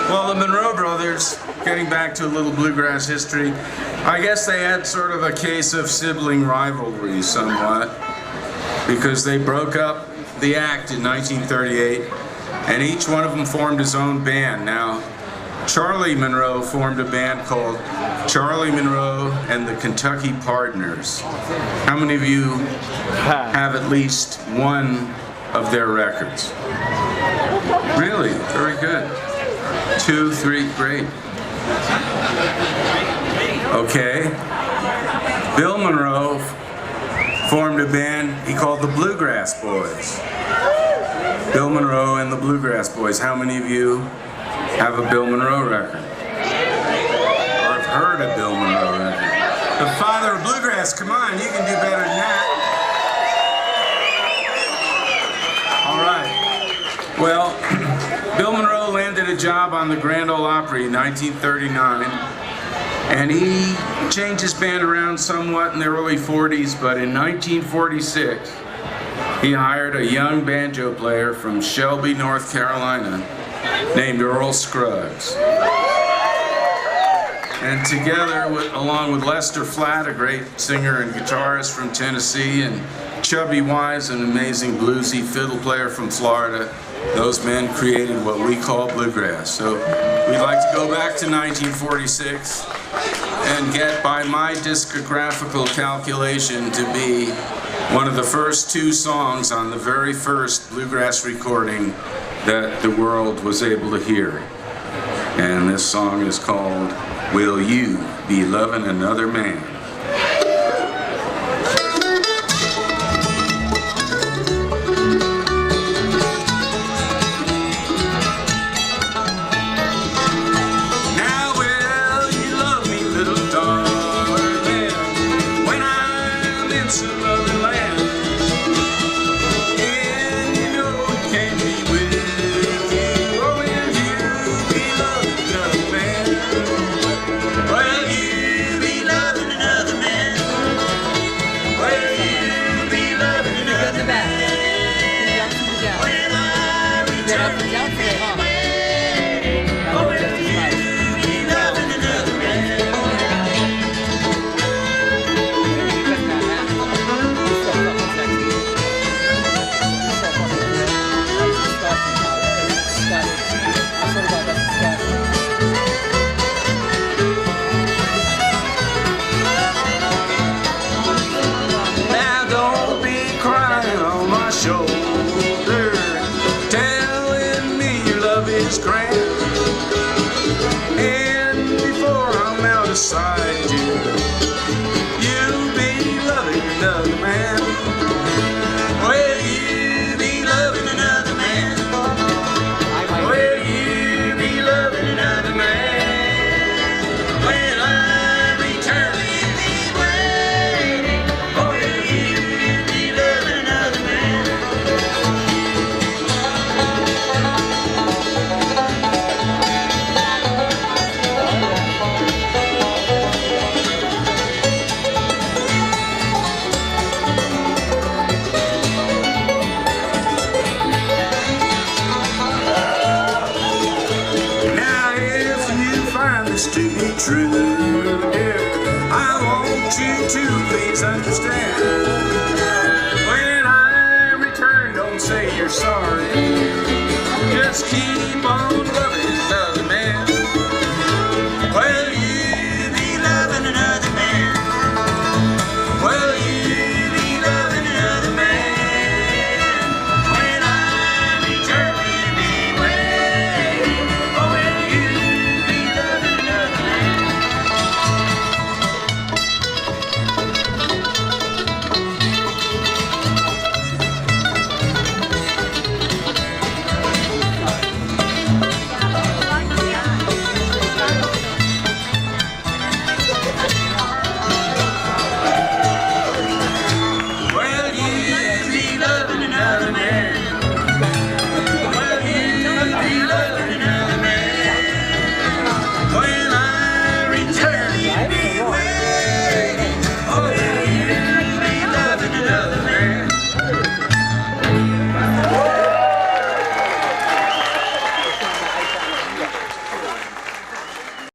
Well, the Monroe brothers, getting back to a little bluegrass history, I guess they had sort of a case of sibling rivalry somewhat, because they broke up the act in 1938, and each one of them formed his own band. Now, Charlie Monroe formed a band called Charlie Monroe and the Kentucky Partners. How many of you have at least one of their records? Really? Very good. 2, 3, great. Okay. Bill Monroe formed a band he called the Bluegrass Boys. Bill Monroe and the Bluegrass Boys. How many of you have a Bill Monroe record? Or have heard a Bill Monroe record? The father of bluegrass, come on, you can do better than that. All right. Well, Bill Monroe landed a job on the Grand Ole Opry in 1939, and he changed his band around somewhat in the early 40s, but in 1946, he hired a young banjo player from Shelby, North Carolina, named Earl Scruggs. And together, along with Lester Flatt, a great singer and guitarist from Tennessee, and Chubby Wise, an amazing bluesy fiddle player from Florida, those men created what we call bluegrass. So we'd like to go back to 1946 and get, by my discographical calculation, to be one of the first 2 songs on the very first bluegrass recording that the world was able to hear. And this song is called Will You Be Loving Another Man? And before I'm out of sight, you'll be loving another man. Will you be loving another man? Will you be loving another man? When I return, you'll be waiting. Will you be loving another man? To be true, dear, I want you to please understand. When I return, don't say you're sorry. Just keep on